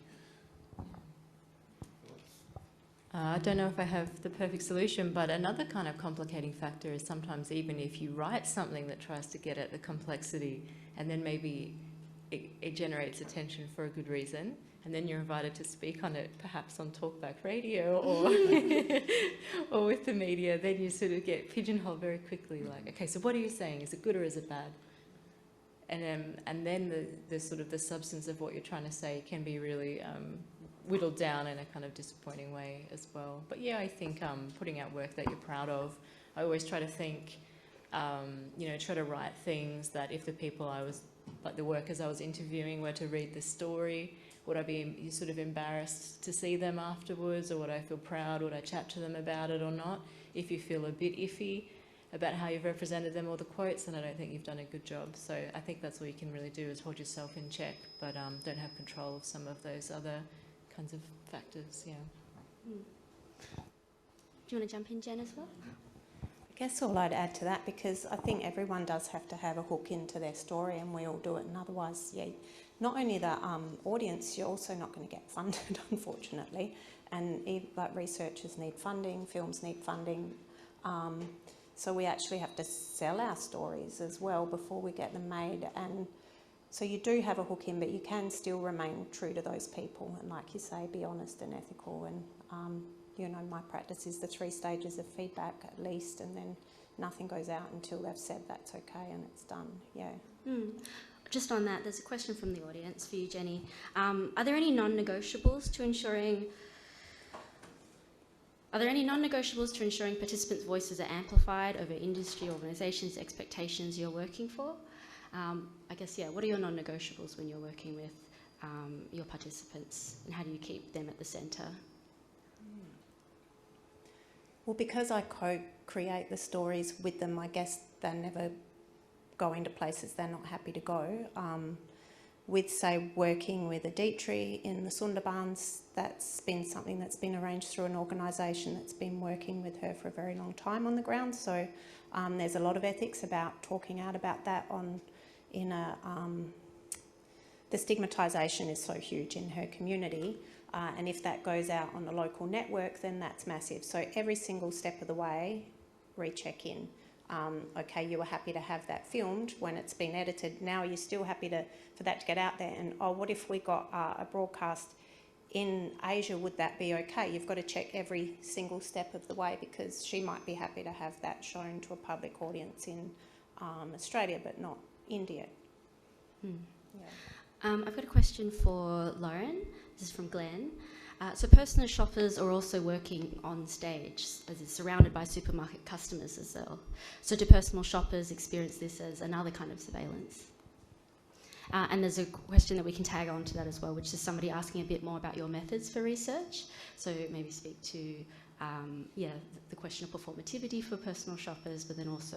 I don't know if I have the perfect solution, but another kind of complicating factor is sometimes even if you write something that tries to get at the complexity and then maybe it generates attention for a good reason, and then you're invited to speak on it, perhaps on Talkback Radio or or with the media, then you sort of get pigeonholed very quickly, like, okay, so what are you saying? Is it good or is it bad? And then the sort of the substance of what you're trying to say can be really whittled down in a kind of disappointing way as well. But yeah, I think putting out work that you're proud of, I always try to think, try to write things that if the people the workers I was interviewing were to read this story, would I be sort of embarrassed to see them afterwards, or would I feel proud? Would I chat to them about it or not? If you feel a bit iffy about how you've represented them or the quotes, then I don't think you've done a good job. So I think that's all you can really do is hold yourself in check, but don't have control of some of those other kinds of factors, yeah. Do you want to jump in, Jen, as well? I guess all I'd add to that, because I think everyone does have to have a hook into their story, and we all do it, and otherwise, yeah, not only the audience, you're also not going to get funded, unfortunately, and like researchers need funding, films need funding, so we actually have to sell our stories as well before we get them made. And so you do have a hook in, but you can still remain true to those people. And like you say, be honest and ethical. And, my practice is the 3 stages of feedback at least, and then nothing goes out until they've said that's okay and it's done, yeah. Just on that, there's a question from the audience for you, Jenny. Are there any non-negotiables to ensuring participants' voices are amplified over industry organisations' expectations you're working for? I guess, yeah, what are your non-negotiables when you're working with your participants, and how do you keep them at the centre? Well, because I co-create the stories with them, I guess they're never going to places they're not happy to go. With, say, working with Aditri in the Sundarbans, that's been something that's been arranged through an organisation that's been working with her for a very long time on the ground. So there's a lot of ethics about talking out about that the stigmatisation is so huge in her community, and if that goes out on the local network, then that's massive. So every single step of the way, recheck in. Okay, you were happy to have that filmed when it's been edited. Now you're still happy for that to get out there. And oh, what if we got a broadcast in Asia? Would that be okay? You've got to check every single step of the way, because she might be happy to have that shown to a public audience in Australia, but not India. Yeah. I've got a question for Lauren. This is from Glenn. So personal shoppers are also working on stage, as it's surrounded by supermarket customers as well. So do personal shoppers experience this as another kind of surveillance? And there's a question that we can tag on to that as well, which is somebody asking a bit more about your methods for research. So maybe speak to the question of performativity for personal shoppers, but then also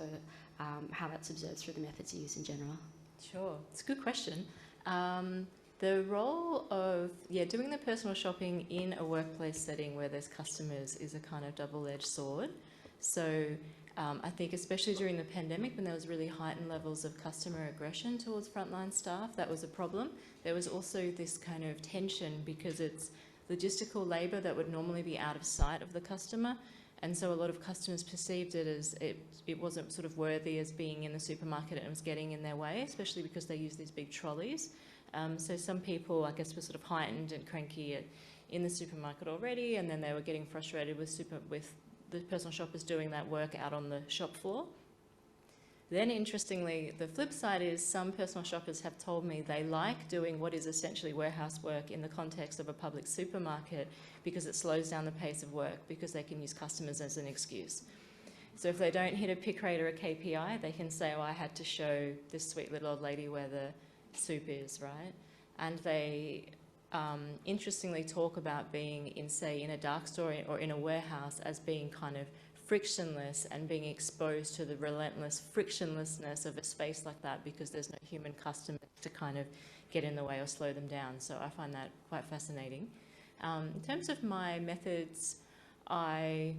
how that's observed through the methods you use in general. Sure, it's a good question. The role of doing the personal shopping in a workplace setting where there's customers is a kind of double-edged sword. So I think especially during the pandemic, when there was really heightened levels of customer aggression towards frontline staff, that was a problem. There was also this kind of tension because it's logistical labour that would normally be out of sight of the customer, and so a lot of customers perceived it as it wasn't sort of worthy as being in the supermarket, and it was getting in their way, especially because they use these big trolleys. So some people, I guess, were sort of heightened and cranky in the supermarket already, and then they were getting frustrated with the personal shoppers doing that work out on the shop floor. Then, interestingly, the flip side is some personal shoppers have told me they like doing what is essentially warehouse work in the context of a public supermarket because it slows down the pace of work, because they can use customers as an excuse. So if they don't hit a pick rate or a KPI, they can say, oh, I had to show this sweet little old lady where the soup is, right? And they interestingly talk about being in a dark store or in a warehouse as being kind of frictionless and being exposed to the relentless frictionlessness of a space like that, because there's no human customer to kind of get in the way or slow them down. So I find that quite fascinating. In terms of my methods, I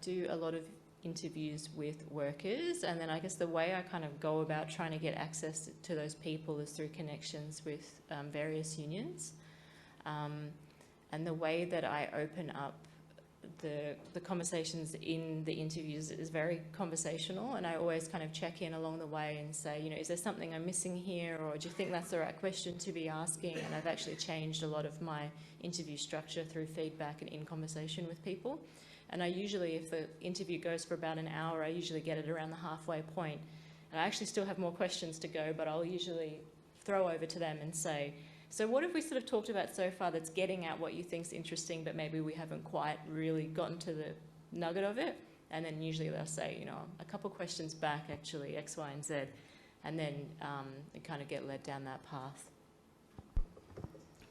do a lot of interviews with workers, and then I guess the way I kind of go about trying to get access to those people is through connections with various unions. And the way that I open up the conversations in the interviews is very conversational, and I always kind of check in along the way and say, you know, is there something I'm missing here, or do you think that's the right question to be asking? And I've actually changed a lot of my interview structure through feedback and in conversation with people. And I usually, if the interview goes for about an hour, I usually get it around the halfway point. And I actually still have more questions to go, but I'll usually throw over to them and say, so what have we sort of talked about so far that's getting at what you think's interesting, but maybe we haven't quite really gotten to the nugget of it? And then usually they'll say, you know, a couple questions back, actually, X, Y, and Z. And then they kind of get led down that path.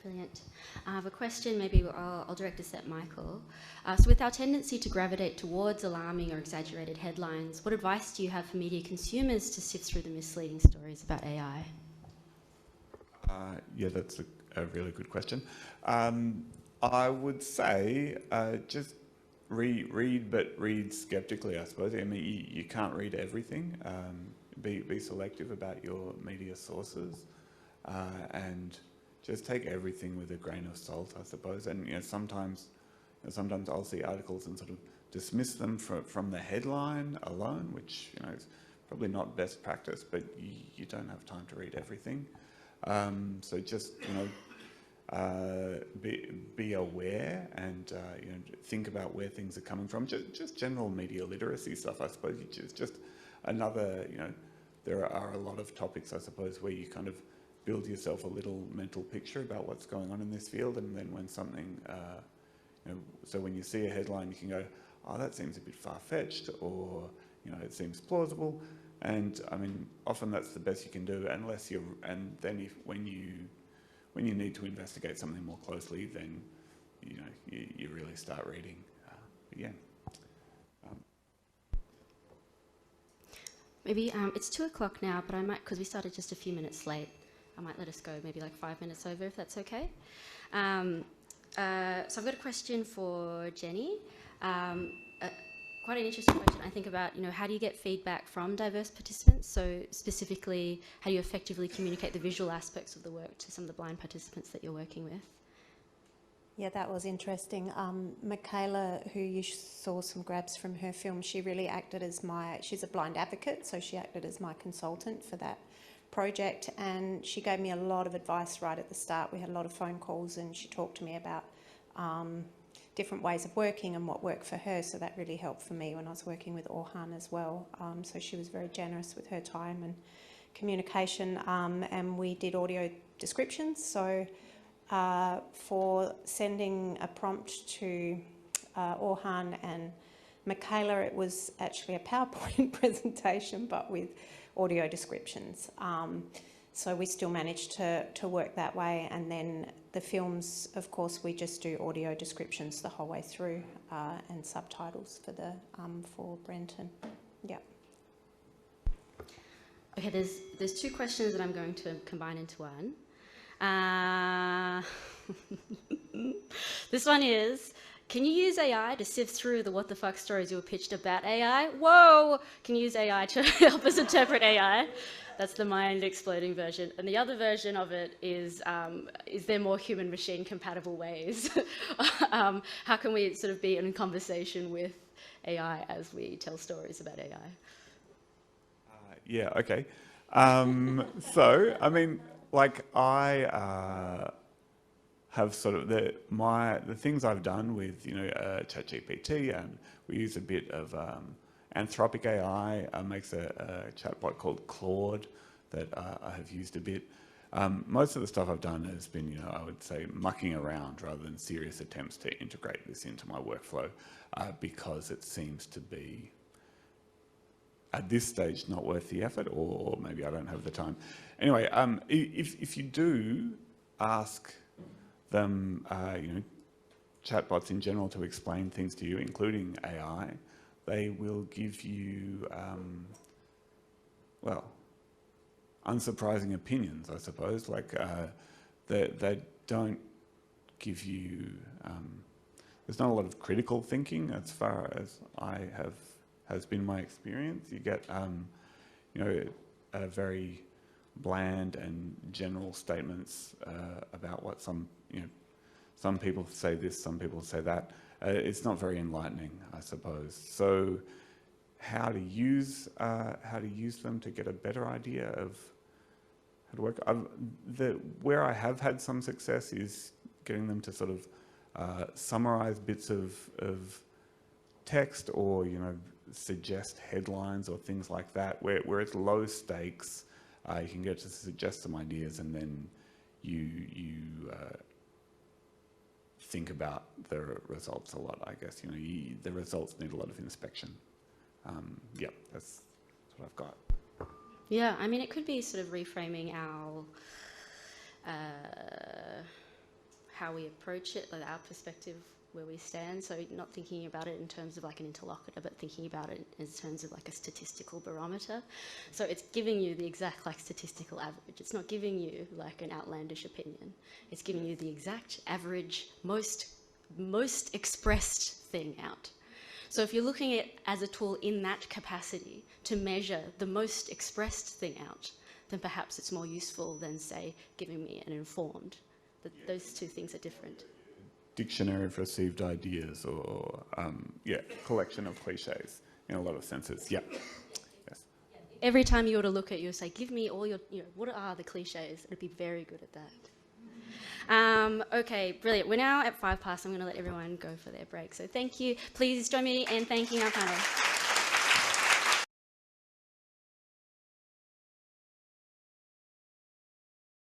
Brilliant. I have a question, maybe I'll direct this at Michael. So with our tendency to gravitate towards alarming or exaggerated headlines, what advice do you have for media consumers to sift through the misleading stories about AI? Yeah, that's a really good question. I would say just read, but read skeptically, I suppose. I mean, you can't read everything. Be selective about your media sources, and just take everything with a grain of salt, I suppose. And you know, sometimes I'll see articles and sort of dismiss them from the headline alone, which is probably not best practice. But you don't have time to read everything. So just be aware and think about where things are coming from. Just general media literacy stuff, I suppose. Just another there are a lot of topics, I suppose, where you kind of build yourself a little mental picture about what's going on in this field, and then when something, so when you see a headline, you can go, oh, that seems a bit far-fetched, or it seems plausible, And I mean, often that's the best you can do, unless you're, and then when you need to investigate something more closely, then you really start reading. Yeah. Maybe it's 2 o'clock now, but I might, because we started just a few minutes late, I might let us go maybe like 5 minutes over, if that's okay. So I've got a question for Jenny. Quite an interesting question, I think, about how do you get feedback from diverse participants? So specifically, how do you effectively communicate the visual aspects of the work to some of the blind participants that you're working with? Yeah, that was interesting. Michaela, who you saw some grabs from her film, she really acted as she's a blind advocate, so she acted as my consultant for that project, and she gave me a lot of advice right at the start. We had a lot of phone calls, and she talked to me about different ways of working and what worked for her, so that really helped for me when I was working with Orhan as well. So she was very generous with her time and communication, and we did audio descriptions. So for sending a prompt to Orhan and Michaela, it was actually a PowerPoint presentation, but with audio descriptions. So we still managed to work that way. And then the films, of course, we just do audio descriptions the whole way through and subtitles for Brenton. Yeah. Okay, there's 2 questions that I'm going to combine into one. This one is, can you use AI to sift through the what the fuck stories you were pitched about AI? Whoa! Can you use AI to help us interpret AI? That's the mind-exploding version. And the other version of it is there more human-machine compatible ways? How can we sort of be in conversation with AI as we tell stories about AI? Yeah, okay. So, I mean, like I have sort of the things I've done with ChatGPT, and we use a bit of Anthropic AI makes a chatbot called Claude that I have used a bit. Most of the stuff I've done has been, I would say, mucking around rather than serious attempts to integrate this into my workflow, because it seems to be, at this stage, not worth the effort, or maybe I don't have the time. Anyway, if you do ask them, chatbots in general to explain things to you, including AI, they will give you, well, unsurprising opinions, I suppose. Like, they don't give you, there's not a lot of critical thinking as far as has been my experience. You get, a very bland and general statements about what some people say this, some people say that. It's not very enlightening, I suppose. So, how to use them to get a better idea of how to work. Where I have had some success is getting them to sort of summarize bits of text, or suggest headlines or things like that, where it's low stakes. You can get to suggest some ideas, and then you think about the results a lot, I guess. The results need a lot of inspection. Yeah, that's what I've got. Yeah, I mean, it could be sort of reframing our how we approach it, like our perspective, where we stand. So not thinking about it in terms of like an interlocutor, but thinking about it in terms of like a statistical barometer. So it's giving you the exact like statistical average. It's not giving you like an outlandish opinion. It's giving you the exact average, most expressed thing out. So if you're looking at it as a tool in that capacity to measure the most expressed thing out, then perhaps it's more useful than, say, giving me an informed. Those two things are different. Dictionary of received ideas, or collection of cliches in a lot of senses. Yeah. Yes. Every time you were to look at it, you would say, give me all your, what are the cliches? It'd be very good at that. Okay, brilliant. We're now at 5 past. I'm going to let everyone go for their break. So thank you. Please join me in thanking our panel.